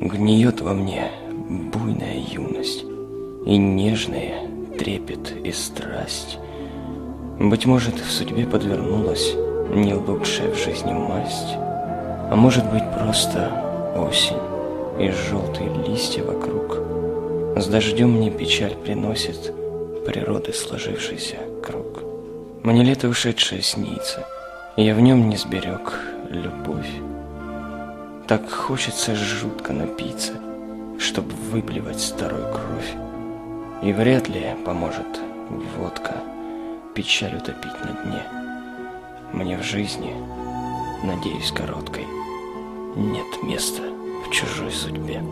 Гниет во мне буйная юность, и нежные трепет и страсть. Быть может, в судьбе подвернулась не лучшая в жизни масть, а может быть, просто осень и желтые листья вокруг. С дождем мне печаль приносит природы сложившийся круг. Мне лето ушедшее снится, и я в нем не сберег любовь. Так хочется жутко напиться, чтоб выблевать старую кровь. И вряд ли поможет водка печаль утопить на дне. Мне в жизни, надеюсь, короткой, нет места в чужой судьбе.